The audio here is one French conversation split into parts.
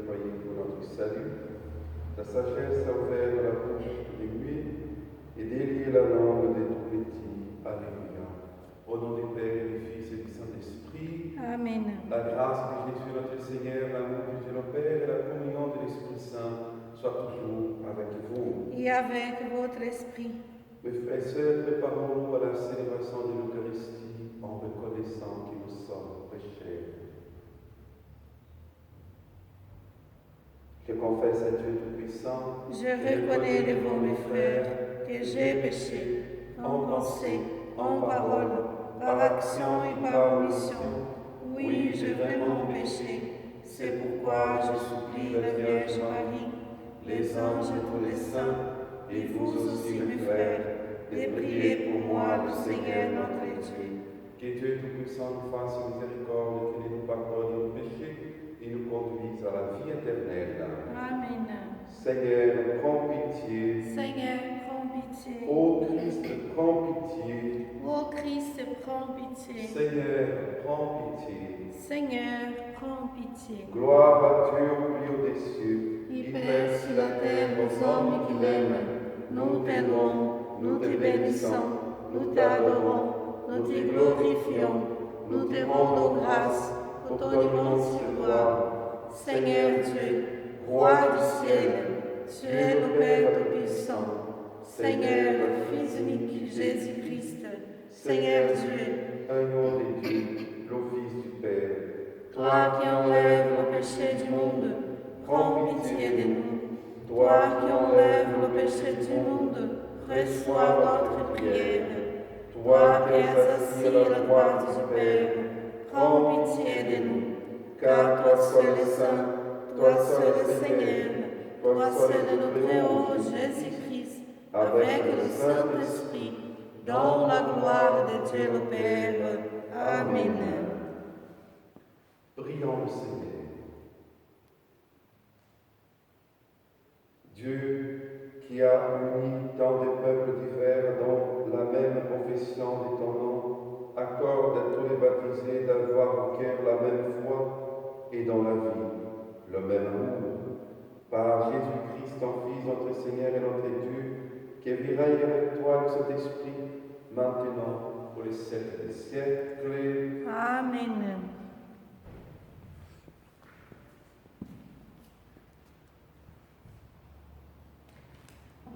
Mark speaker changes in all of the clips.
Speaker 1: déployé pour notre salut. Ta sagesse a ouvert la bouche des muets et délié la langue des tout petits. Alléluia. Au nom du Père, du Fils et du Saint-Esprit.
Speaker 2: Amen.
Speaker 1: La grâce de Jésus notre Seigneur, l'amour de Dieu le Père et la communion de l'Esprit Saint soient toujours avec vous.
Speaker 2: Et avec votre esprit.
Speaker 1: Mes frères et sœurs, préparons-nous à la célébration de l'Eucharistie en reconnaissant que nous sommes pécheurs. Je confesse à Dieu Tout-Puissant.
Speaker 2: Je reconnais devant mes frères que j'ai péché en pensée, en parole, par action et par omission. Oui, j'ai vraiment péché. C'est pourquoi je supplie la Vierge Marie, les anges et tous les saints, et vous aussi mes frères, de prier pour moi le Seigneur notre Dieu.
Speaker 1: Que Dieu Tout-Puissant nous fasse miséricorde, qu'il nous pardonne nos péchés et nous conduise à la vie éternelle.
Speaker 2: Amen.
Speaker 1: Seigneur, prends pitié.
Speaker 2: Seigneur, prends pitié.
Speaker 1: Ô Christ, prends pitié.
Speaker 2: Ô Christ, prends pitié.
Speaker 1: Seigneur, prends pitié.
Speaker 2: Seigneur, prends pitié.
Speaker 1: Gloire à Dieu au plus haut des cieux.
Speaker 2: Il paie sur la terre aux hommes qui l'aiment. Nous t'aimons, nous te bénissons, nous t'adorons, nous te glorifions, nous te rendons grâce pour ton immense gloire. Seigneur Dieu, Roi du ciel, tu es le Père Tout-Puissant. Seigneur, Fils unique Jésus-Christ, Seigneur Dieu,
Speaker 1: Agneau de Dieu, le Fils du Père.
Speaker 2: toi qui enlèves le péché du monde, prends pitié de nous. Toi qui enlèves le péché du monde, reçois notre prière. Toi qui es assis à la droite du Père, prends pitié de nous. Car toi seul est saint, toi seul est Seigneur, toi seul est notre Très-Haut Jésus-Christ, avec le Saint-Esprit, dans la gloire de Dieu le Père. Amen.
Speaker 1: Prions le Seigneur. Dieu qui a uni tant de peuples divers dans la même confession de ton nom, accorde à tous les baptisés d'avoir au cœur la même foi et dans la vie le même amour. Par Jésus-Christ, ton Fils, notre Seigneur et notre Dieu, qui vit règne avec toi le Saint-Esprit, maintenant pour les siècles des siècles.
Speaker 2: Amen.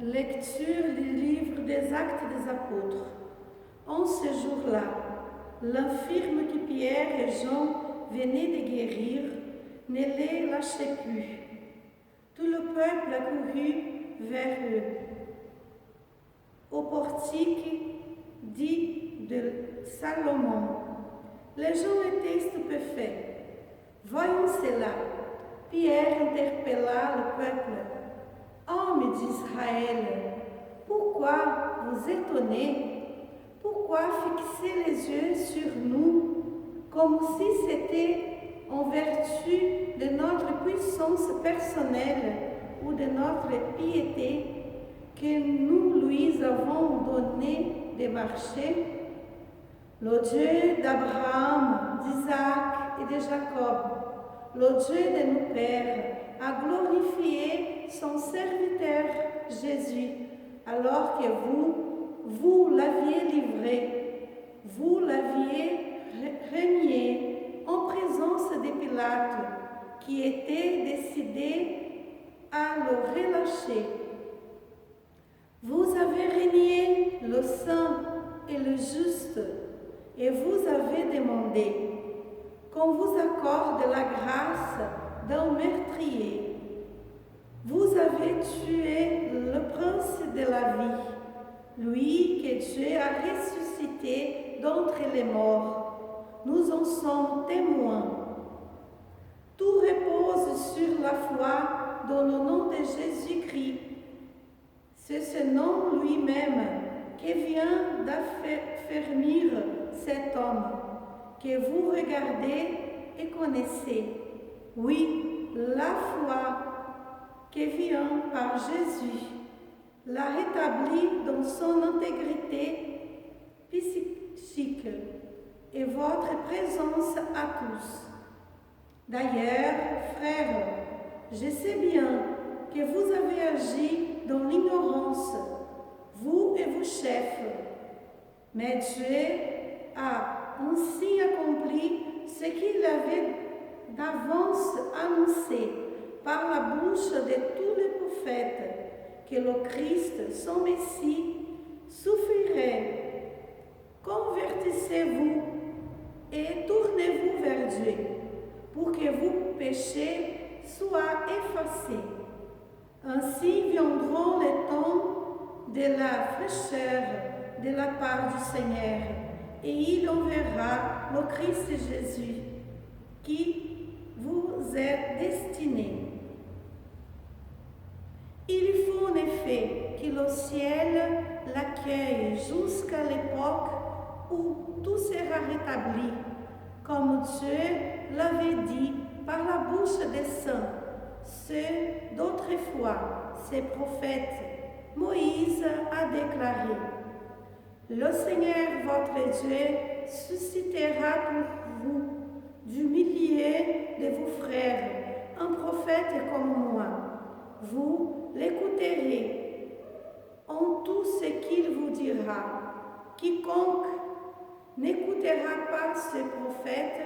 Speaker 2: Lecture du livre des Actes des Apôtres. En ce jour-là, l'infirme que Pierre et Jean venaient de guérir ne les lâchait plus. Tout le peuple accourut vers eux. Au portique dit de Salomon, les gens étaient stupéfaits. Voyons cela. Pierre interpella le peuple. Hommes d'Israël, pourquoi vous étonnez? Pourquoi fixer les yeux sur nous comme si c'était en vertu de notre puissance personnelle ou de notre piété que nous lui avons donné de marcher? Le Dieu d'Abraham, d'Isaac et de Jacob, le Dieu de nos pères, a glorifié son serviteur Jésus, alors que vous l'aviez livré, vous l'aviez renié en présence de Pilate, qui était décidé à le relâcher. Vous avez renié le saint et le juste, et vous avez demandé qu'on vous accorde la grâce d'un meurtrier. Vous avez tué le prince de la vie, lui que Dieu a ressuscité d'entre les morts. Nous en sommes témoins. Tout repose sur la foi dans le nom de Jésus-Christ. C'est ce nom lui-même qui vient d'affermir cet homme que vous regardez et connaissez. Oui, la foi qui vient par Jésus l'a rétabli dans son intégrité psychique et votre présence à tous. D'ailleurs, frères, je sais bien que vous avez agi dans l'ignorance, vous et vos chefs. Mais Dieu a ainsi accompli ce qu'il avait d'avance annoncé par la bouche de tous les prophètes, que le Christ, son Messie, souffrirait. Convertissez-vous et tournez-vous vers Dieu, pour que vos péchés soient effacés. Ainsi viendront les temps de la fraîcheur de la part du Seigneur, et il enverra le Christ Jésus, qui vous est destiné. Il faut en effet que le ciel l'accueille jusqu'à l'époque où tout sera rétabli, comme Dieu l'avait dit par la bouche des saints, ceux d'autrefois, ses prophètes. Moïse a déclaré: le Seigneur votre Dieu suscitera pour vous du milieu de vos frères un prophète comme moi. Vous l'écouterez en tout ce qu'il vous dira. Quiconque n'écoutera pas ce prophète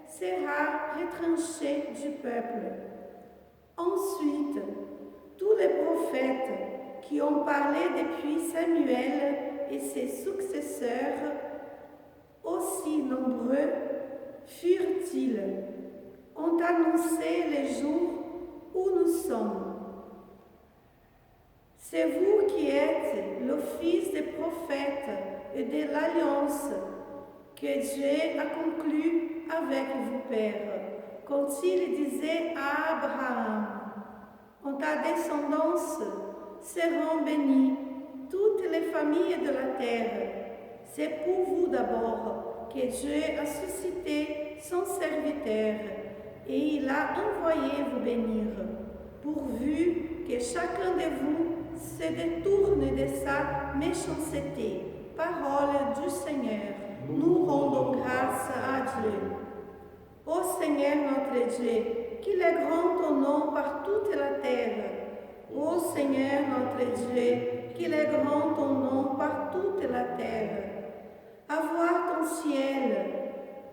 Speaker 2: sera retranché du peuple. Ensuite, tous les prophètes qui ont parlé depuis Samuel et ses successeurs, aussi nombreux furent-ils, ont annoncé les jours où nous sommes. C'est vous qui êtes le fils des prophètes et de l'alliance que Dieu a conclue avec vos pères, quand il disait à Abraham: en ta descendance seront bénies toutes les familles de la terre. C'est pour vous d'abord que Dieu a suscité son serviteur, et il a envoyé vous bénir, pourvu que chacun de vous se détourne de sa méchanceté. Parole du Seigneur. Nous rendons grâce à Dieu. Ô Seigneur notre Dieu, qu'il est grand ton nom par toute la terre. Ô Seigneur notre Dieu, qu'il est grand ton nom par toute la terre. À voir ton ciel,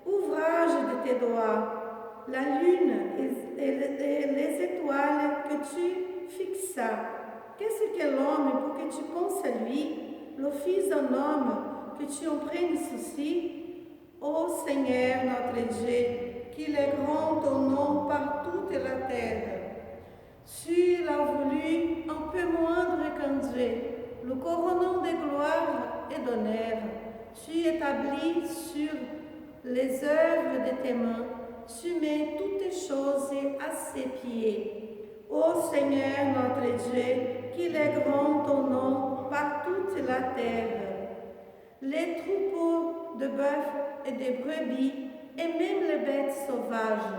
Speaker 2: ouvrage de tes doigts, la lune et les étoiles que tu fixas. Qu'est-ce que l'homme pour que tu penses à lui, le fils d'un homme que tu en prennes souci? Ô Seigneur notre Dieu, qu'il est grand ton nom par toute la terre. Tu l'as voulu un peu moindre qu'un Dieu, le couronnant de gloire et d'honneur. Tu établis sur les œuvres de tes mains, tu mets toutes les choses à ses pieds. Ô Seigneur notre Dieu, qu'il est grand ton nom par toute la terre. Les troupeaux de bœufs et de brebis, et même les bêtes sauvages,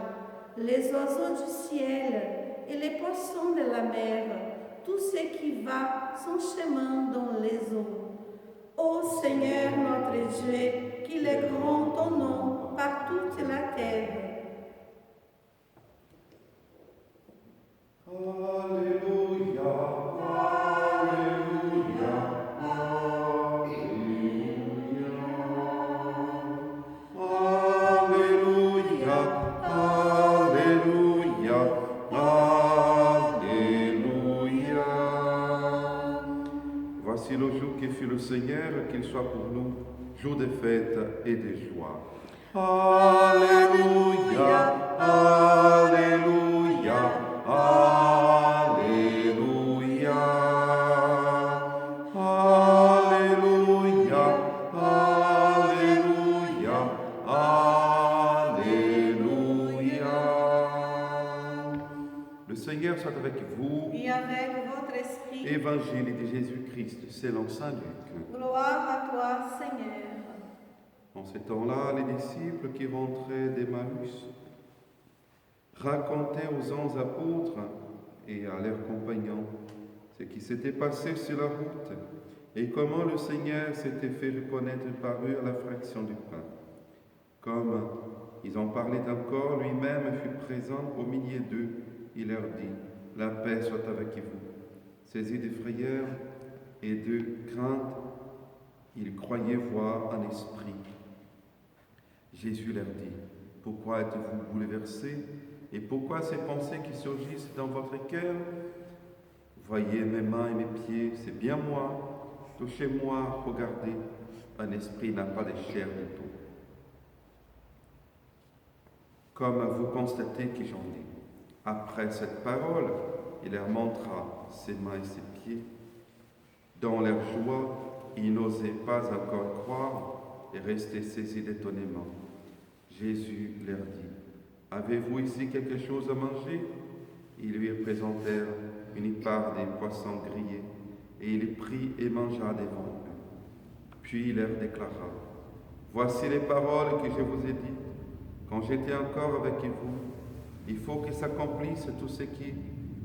Speaker 2: les oiseaux du ciel et les poissons de la mer, tout ce qui va son chemin dans les eaux. Ô Seigneur notre Dieu, qu'il est grand ton nom par toute la terre.
Speaker 1: Alléluia, Alléluia, Alléluia, Alléluia, Alléluia. Voici le jour que fit le Seigneur, qu'il soit pour nous jour de fête et de joie. Alléluia, Alléluia, Alléluia, Alléluia, Alléluia, Alléluia. Le Seigneur soit avec vous.
Speaker 2: Et avec votre esprit.
Speaker 1: Évangile de Jésus-Christ selon saint Luc.
Speaker 2: Gloire à toi, Seigneur.
Speaker 1: En ce temps-là, les disciples qui rentraient d'Emmaüs racontaient aux 11 apôtres et à leurs compagnons ce qui s'était passé sur la route et comment le Seigneur s'était fait reconnaître par eux à la fraction du pain. Comme ils en parlaient encore, lui-même fut présent au milieu d'eux il leur dit, la paix soit avec vous. Saisis de frayeur et de crainte, ils croyaient voir un esprit. Jésus leur dit, pourquoi êtes-vous bouleversés et pourquoi ces pensées qui surgissent dans votre cœur? Voyez mes mains et mes pieds, c'est bien moi. Touchez-moi, regardez, un esprit n'a pas de chair du tout. Comme vous constatez que j'en ai. Après cette parole, il leur montra ses mains et ses pieds. Dans leur joie, ils n'osaient pas encore croire et restaient saisis d'étonnement. Jésus leur dit, « Avez-vous ici quelque chose à manger ?» Ils lui présentèrent une part des poissons grillés, et il prit et mangea devant eux. Puis il leur déclara, « Voici les paroles que je vous ai dites. Quand j'étais encore avec vous, il faut que s'accomplisse tout ce qui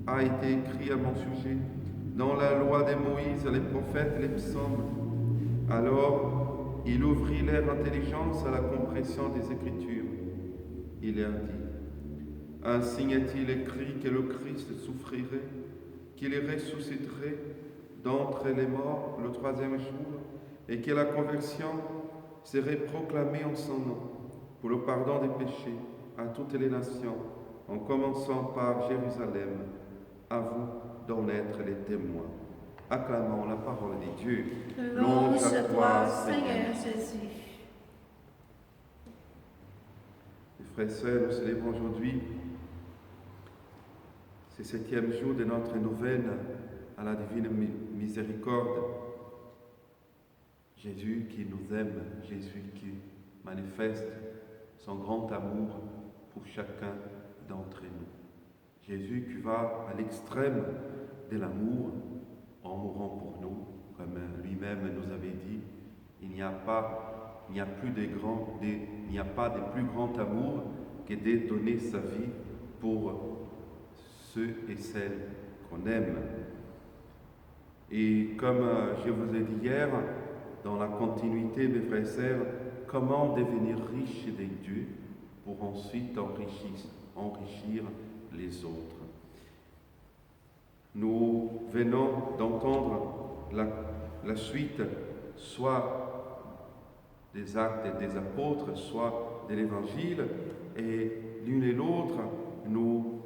Speaker 1: a été écrit à mon sujet dans la loi de Moïse, les prophètes, les psaumes. » Alors, il ouvrit leur intelligence à la compréhension des Écritures. Il leur dit, « Ainsi est-il écrit que le Christ souffrirait, qu'il ressusciterait d'entre les morts le troisième jour, et que la conversion serait proclamée en son nom, pour le pardon des péchés à toutes les nations, en commençant par Jérusalem, à vous d'en être les témoins. » Acclamons la parole de Dieu.
Speaker 2: Louange à toi, Seigneur Jésus.
Speaker 1: Mes frères et sœurs, nous célébrons aujourd'hui ce 7e jour de notre neuvaine à la divine miséricorde. Jésus qui nous aime, Jésus qui manifeste son grand amour pour chacun d'entre nous. Jésus qui va à l'extrême de l'amour en mourant pour nous, comme lui-même nous avait dit, il n'y a pas de plus grand amour que de donner sa vie pour ceux et celles qu'on aime. Et comme je vous ai dit hier, dans la continuité, mes frères et sœurs, comment devenir riche de Dieu pour ensuite enrichir les autres. Nous venons d'entendre la suite, soit des actes des apôtres, soit de l'Évangile, et l'une et l'autre nous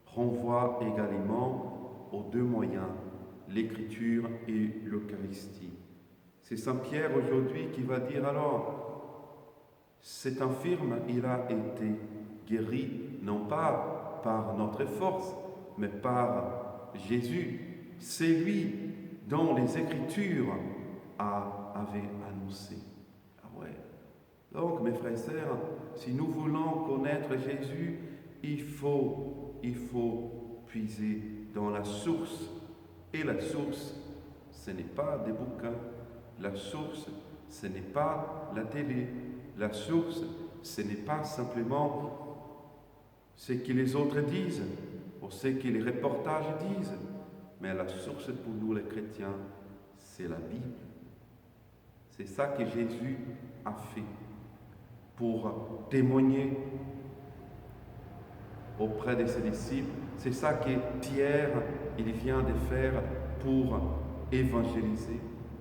Speaker 1: renvoient également aux deux moyens, l'Écriture et l'Eucharistie. C'est Saint Pierre aujourd'hui qui va dire alors, cet infirme, il a été guéri, non pas par notre force, mais par Jésus. C'est lui dont les Écritures avaient annoncé. Ah ouais. Donc, mes frères et sœurs, si nous voulons connaître Jésus, il faut puiser dans la source. Et la source, ce n'est pas des bouquins. La source, ce n'est pas la télé. La source, ce n'est pas simplement ce que les autres disent ou ce que les reportages disent. Mais la source pour nous les chrétiens, c'est la Bible. C'est ça que Jésus a fait pour témoigner auprès de ses disciples. C'est ça que Pierre, il vient de faire pour évangéliser.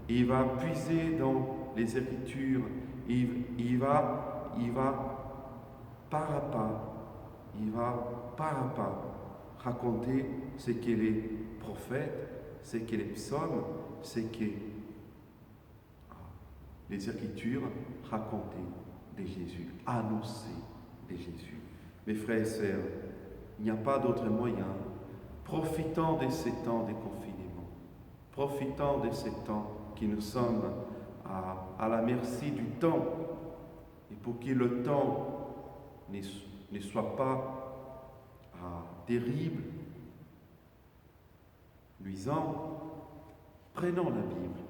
Speaker 1: Il va puiser dans les Écritures. Il va pas à pas raconter ce que les prophètes, ce que les psaumes, ce que les Écritures racontaient de Jésus, annonçaient de Jésus. Mes frères et sœurs, il n'y a pas d'autre moyen. Profitons de ces temps de confinement. Profitons de ces temps qui nous sommes à la merci du temps. Et pour que le temps ne soit pas terrible, luisant, prenons la Bible.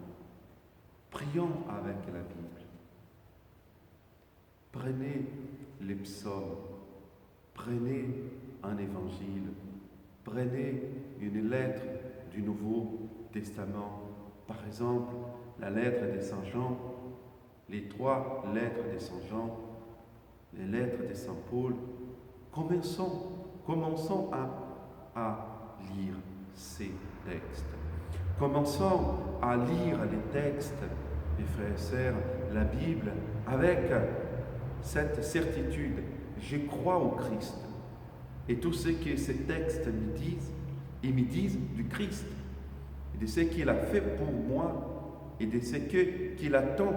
Speaker 1: Prions avec la Bible. Prenez les psaumes. Prenez un évangile. Prenez une lettre du Nouveau Testament. Par exemple, la lettre de Saint Jean, les 3 lettres de Saint Jean, les lettres de Saint Paul. Commençons Commençons à lire ces textes. Commençons à lire les textes, mes frères et sœurs, la Bible, avec cette certitude. Je crois au Christ. Et tout ce que ces textes me disent, ils me disent du Christ, et de ce qu'il a fait pour moi, et de ce qu'il attend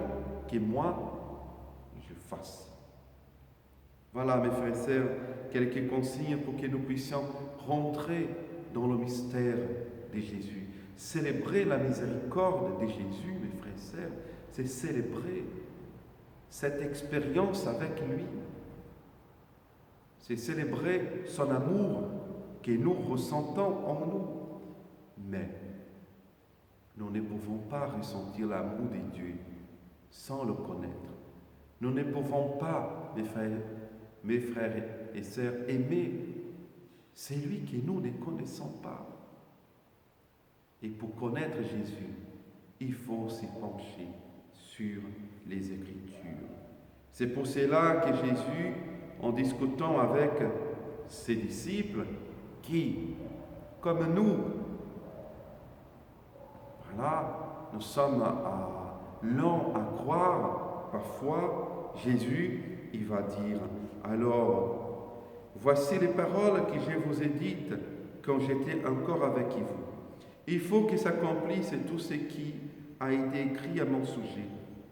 Speaker 1: que moi, je fasse. Voilà, mes frères et sœurs, quelques consignes pour que nous puissions rentrer dans le mystère de Jésus. Célébrer la miséricorde de Jésus, mes frères et sœurs, c'est célébrer cette expérience avec lui. C'est célébrer son amour que nous ressentons en nous. Mais nous ne pouvons pas ressentir l'amour de Dieu sans le connaître. Nous ne pouvons pas, mes frères et sœurs, aimer celui que nous ne connaissons pas. Et pour connaître Jésus, il faut s'y pencher sur les Écritures. C'est pour cela que Jésus, en discutant avec ses disciples, qui, comme nous, voilà, nous sommes lents à croire, parfois, Jésus, il va dire, alors, voici les paroles que je vous ai dites quand j'étais encore avec vous. Il faut que s'accomplisse tout ce qui a été écrit à mon sujet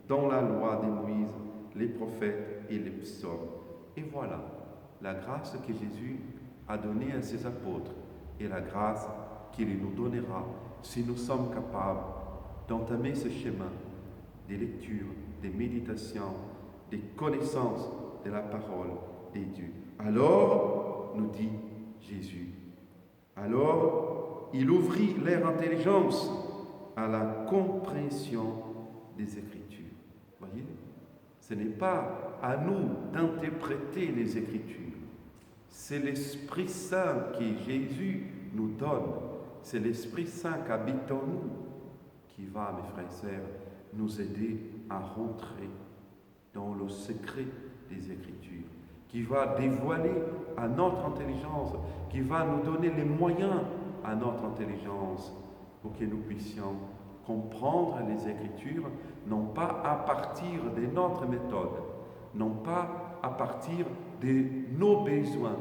Speaker 1: dans la loi de Moïse, les prophètes et les psaumes. Et voilà la grâce que Jésus a donnée à ses apôtres et la grâce qu'il nous donnera si nous sommes capables d'entamer ce chemin des lectures, des méditations, des connaissances de la parole de Dieu. Alors, nous dit Jésus, alors il ouvrit leur intelligence à la compréhension des Écritures. Voyez, ce n'est pas à nous d'interpréter les Écritures. C'est l'Esprit Saint que Jésus nous donne. C'est l'Esprit Saint qui habite en nous qui va, mes frères et sœurs, nous aider à rentrer dans le secret des Écritures, qui va dévoiler à notre intelligence, qui va nous donner les moyens à notre intelligence pour que nous puissions comprendre les Écritures, non pas à partir de notre méthode, non pas à partir de nos besoins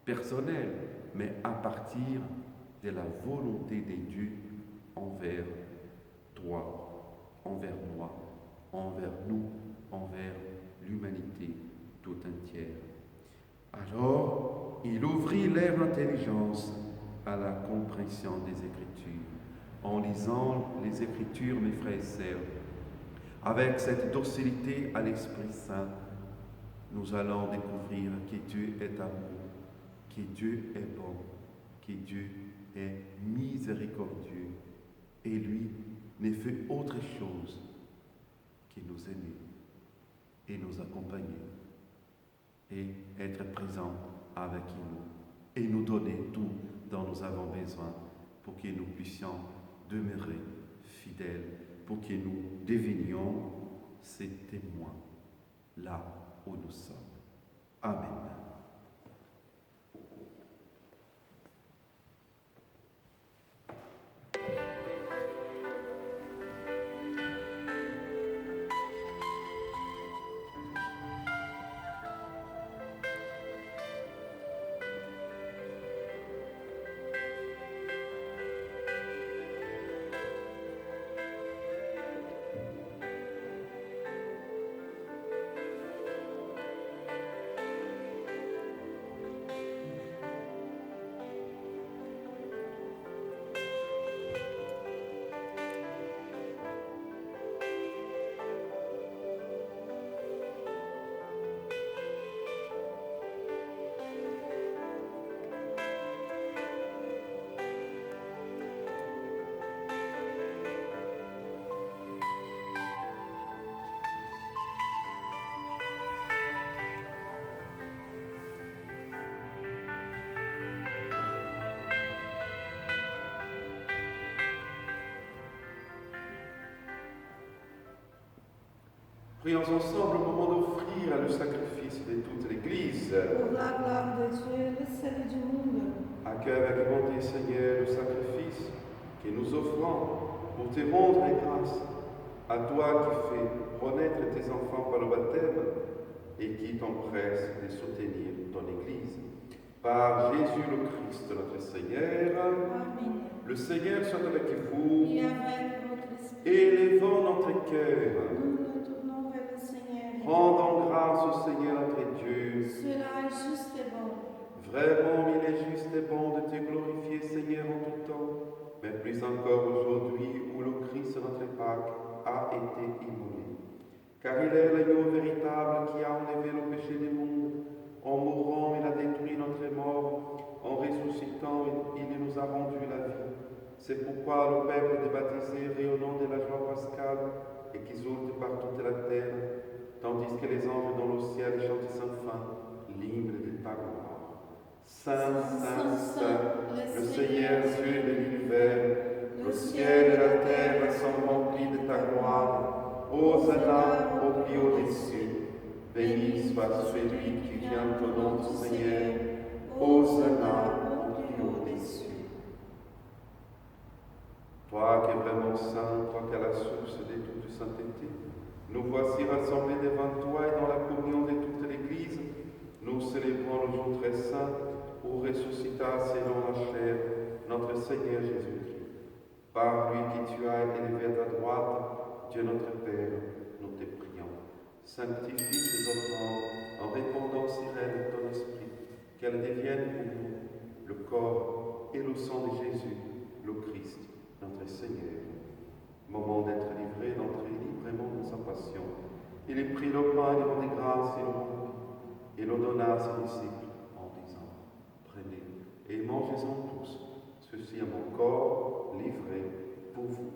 Speaker 1: personnels, mais à partir de la volonté de Dieu envers toi, envers moi, envers nous, envers l'humanité tout entière. Alors, il ouvrit leur intelligence à la compréhension des Écritures. En lisant les Écritures, mes frères et sœurs, avec cette docilité à l'Esprit Saint, nous allons découvrir que Dieu est amour, que Dieu est bon, que Dieu est miséricordieux, et lui ne fait autre chose que nous aimer et nous accompagner et être présent avec nous et nous donner tout dont nous avons besoin pour que nous puissions demeurer fidèles, pour que nous devenions ses témoins là où nous sommes. Amen. Prions ensemble au moment d'offrir le sacrifice Christ et toute l'Église.
Speaker 2: Pour la gloire de Dieu et le salut du monde.
Speaker 1: Accueille avec bonté, Seigneur, le sacrifice que nous offrons pour te rendre grâce. À toi qui fais renaître tes enfants par le baptême et qui t'empresse de soutenir ton Église. Par Jésus le Christ, notre Seigneur.
Speaker 2: Amen.
Speaker 1: Le Seigneur soit avec vous.
Speaker 2: Et avec votre esprit.
Speaker 1: Élevons notre cœur.
Speaker 2: Nous nous tournons vers le Seigneur.
Speaker 1: Rendons grâce au Seigneur notre Dieu.
Speaker 2: Cela est juste et bon.
Speaker 1: Vraiment, il est juste et bon de te glorifier, Seigneur, en tout temps, mais plus encore aujourd'hui où le Christ, notre Pâque, a été immolé. Car il est l'agneau véritable qui a enlevé le péché du monde. En mourant, il a détruit notre mort. En ressuscitant, il nous a rendu la vie. C'est pourquoi le peuple des baptisés, rayonnant de la joie pascale, et qui exulte par toute la terre, tandis que les anges dans le ciel chantent sans fin l'hymne de ta gloire. Saint, Saint, Saint, le Seigneur Dieu de l'univers, le ciel et la terre sont remplis de ta gloire. Hosanna au plus haut des cieux. Béni soit celui qui vient au nom du Seigneur. Hosanna au plus haut des cieux. Toi qui es vraiment saint, toi qui es la source de toute sainteté, nous voici rassemblés devant toi et dans la communion de toute l'Église. Nous célébrons le jour très saint où ressuscita selon la chair notre Seigneur Jésus-Christ. Par lui qui tu as élevé à ta droite, Dieu notre Père, nous te prions. Sanctifie ces offrandes en répandant sur elles ton esprit, qu'elles deviennent pour nous le corps et le sang de Jésus, le Christ, notre Seigneur. Moment d'être livré, d'entrer librement dans sa passion. Il est pris le pain, il rendit grâce, il le rompit, et le donna à ses disciples en disant, prenez et mangez-en tous, ceci est mon corps livré pour vous.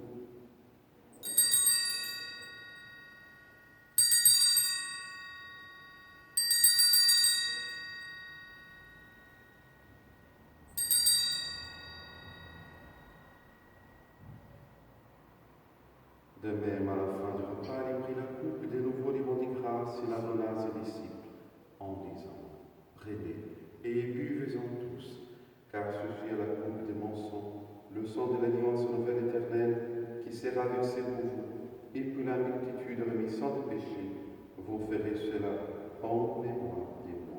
Speaker 1: De même, à la fin du repas, il prit la coupe et de nouveau lui rendit grâce et la donna à ses disciples en disant, prenez et buvez-en tous, car ceci est la coupe de mon sang, le sang de l'alliance nouvelle éternelle, qui sera versé pour vous, et pour la multitude rémissant de péchés, vous ferez cela en mémoire de moi.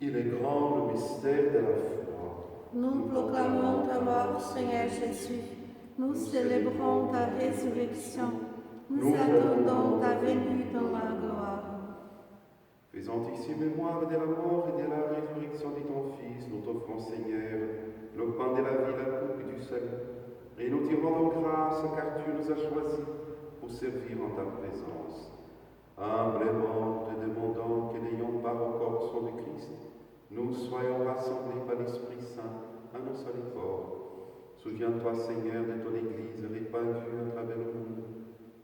Speaker 1: Il est grand le mystère de la foi.
Speaker 2: Nous proclamons ta mort, Seigneur Jésus. Nous célébrons ta résurrection. Nous attendons ta venue dans la gloire.
Speaker 1: Faisant ici mémoire de la mort et de la résurrection de ton Fils, nous t'offrons, Seigneur, le pain de la vie, la coupe du salut. Et nous te rendons grâce car tu nous as choisis pour servir en ta présence. Humblement, te demandons que n'ayons pas au corps son du Christ, nous soyons rassemblés par l'Esprit Saint à nos seul effort. Souviens-toi, Seigneur, de ton Église répandue à travers le monde.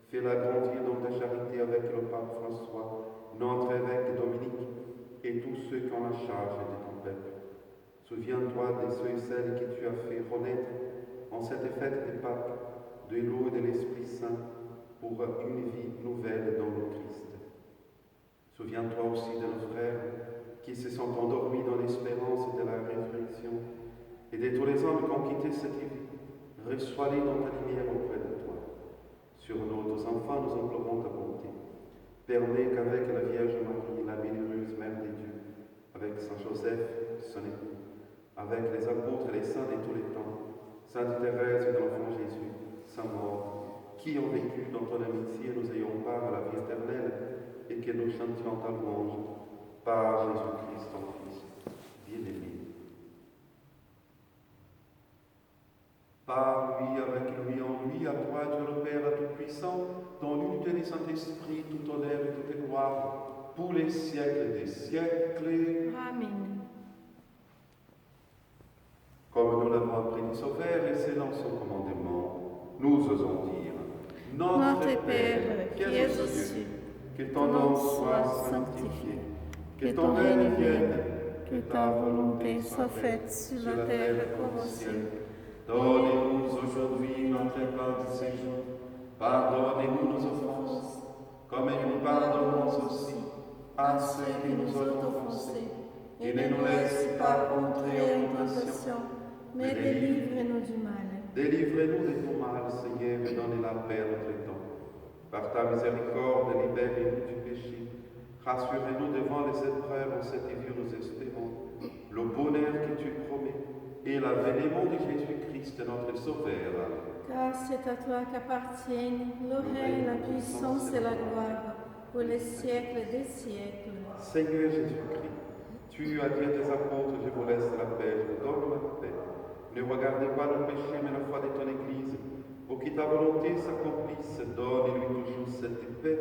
Speaker 1: Fais-la grandir dans ta charité avec le pape François, notre évêque Dominique, et tous ceux qui ont la charge de ton peuple. Souviens-toi de ceux et celles que tu as fait renaître en cette fête de Pâques, de l'eau et de l'Esprit Saint, pour une vie nouvelle dans le Christ. Souviens-toi aussi de nos frères qui se sont endormis dans l'espérance de la résurrection, et de tous les hommes qui ont quitté cette vie. Reçois-les dans ta lumière auprès de toi. Sur nos enfants, nous implorons ta bonté. Permets qu'avec la Vierge Marie, la bienheureuse Mère de Dieu, avec Saint Joseph, son époux, avec les apôtres et les saints de tous les temps, Sainte Thérèse de l'Enfant Jésus, Saint Maure, qui ont vécu dans ton amitié, nous ayons part à la vie éternelle, et que nous chantions ta louange par Jésus-Christ, ton Fils, bien-aimé. Par lui, avec lui, en lui, à toi, Dieu le Père Tout-Puissant, dans l'unité du Saint-Esprit, tout honneur et toute gloire, pour les siècles des siècles.
Speaker 2: Amen.
Speaker 1: Comme nous l'avons appris du Sauveur, et selon son commandement, nous osons dire,
Speaker 2: Notre Père, qui es aux cieux,
Speaker 1: que ton nom soit sanctifié, que ton règne vienne, que ta volonté soit faite sur la terre comme au ciel. Donne-nous aujourd'hui notre pain de ce jour. Pardonnez-nous nos offenses, comme nous pardonnons aussi à ceux qui nous ont offensés. Et ne nous laisse pas entrer en tentation,
Speaker 2: mais délivre-nous du mal.
Speaker 1: Délivrez-nous de tout mal, Seigneur, et donnez la paix à notre temps. Par ta miséricorde, libérez-nous du péché. Rassurez-nous devant les épreuves en cette vie où nous espérons le bonheur que tu promets et l'avènement de Jésus-Christ, notre Sauveur.
Speaker 2: Car c'est à toi qu'appartiennent le règne, la puissance et la gloire pour les siècles des siècles.
Speaker 1: Seigneur Jésus-Christ, tu as dit à tes apôtres, je vous laisse la paix, je vous donne la paix. Ne regardez pas le péché, mais la foi de ton Église. Pour que ta volonté s'accomplisse, donne-lui toujours cette paix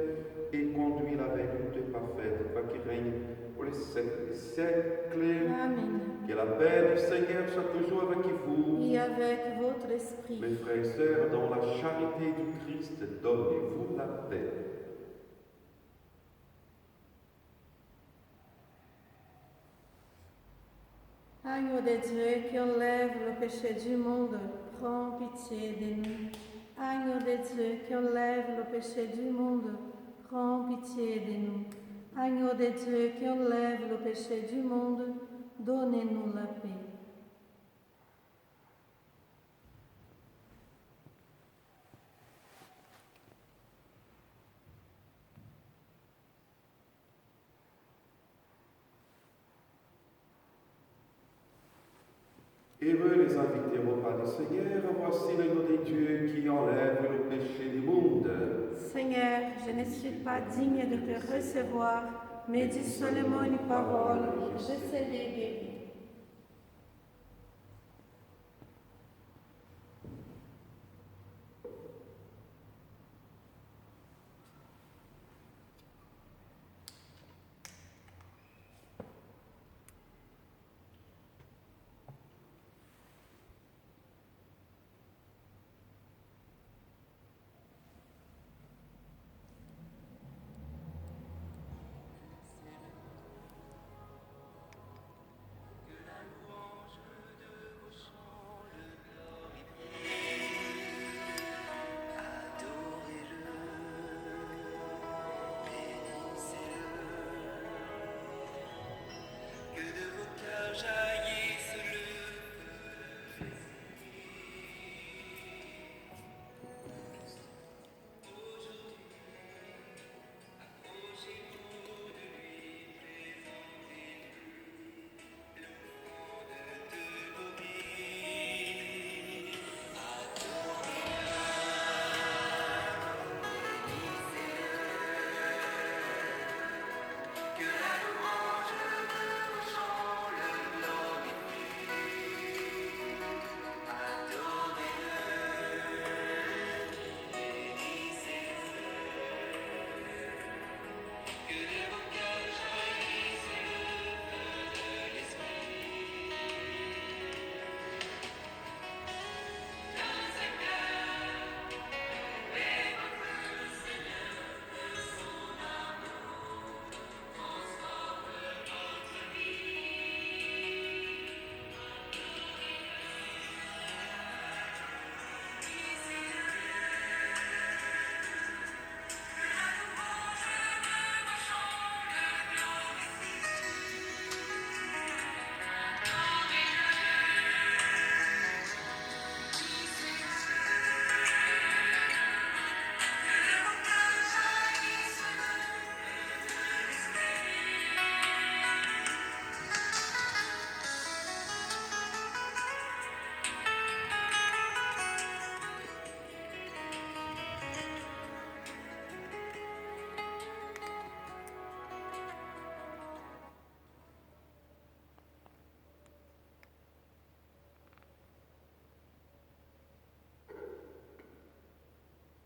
Speaker 1: et conduis-la vers une paix parfaite, toi qui règne pour les siècles des siècles.
Speaker 2: Amen.
Speaker 1: Que la paix du Seigneur soit toujours avec vous.
Speaker 2: Et avec votre esprit.
Speaker 1: Mes frères et sœurs, dans la charité du Christ, donnez-vous la paix.
Speaker 2: Agneau de Dieu qui enlève le péché du monde, prends pitié de nous. Agneau de Dieu qui enlève le péché du monde, prends pitié de nous. Agneau de Dieu qui enlève le péché du monde, donnez-nous la paix.
Speaker 1: Heureux les invités au repas du Seigneur, voici l'agneau de Dieu qui enlève le péché du monde.
Speaker 2: Seigneur, je ne suis pas digne de te recevoir, mais dis seulement une parole, je serai guéri.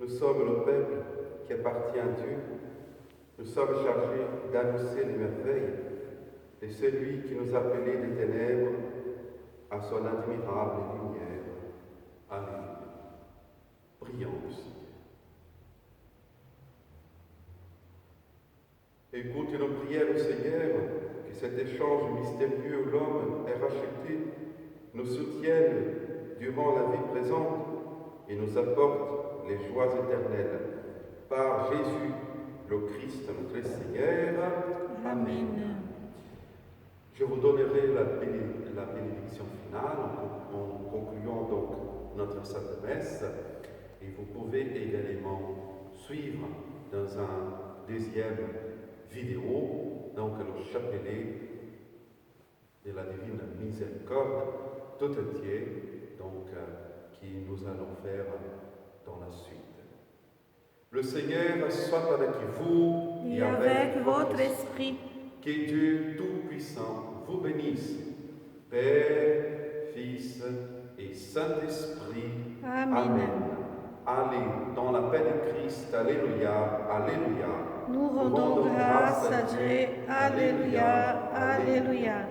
Speaker 1: Nous sommes le peuple qui appartient à Dieu. Nous sommes chargés d'annoncer les merveilles de celui qui nous appelait des ténèbres à son admirable lumière. Alléluia. Prions le Seigneur. Écoute nos prières, Seigneur, que cet échange mystérieux où l'homme est racheté nous soutienne durant la vie présente et nous apporte les joies éternelles. Par Jésus, le Christ, notre Seigneur.
Speaker 2: Amen.
Speaker 1: Je vous donnerai la bénédiction finale en concluant donc notre Sainte Messe. Et vous pouvez également suivre dans un deuxième vidéo, donc le chapelet de la Divine Miséricorde, tout entier, donc qui nous allons faire dans la suite. Le Seigneur soit avec vous
Speaker 2: Et avec votre esprit.
Speaker 1: Que Dieu Tout-Puissant vous bénisse, Père, Fils et Saint-Esprit.
Speaker 2: Amen.
Speaker 1: Allez dans la paix de Christ. Alléluia, Alléluia.
Speaker 2: Nous rendons grâce à Dieu. Alléluia, Alléluia.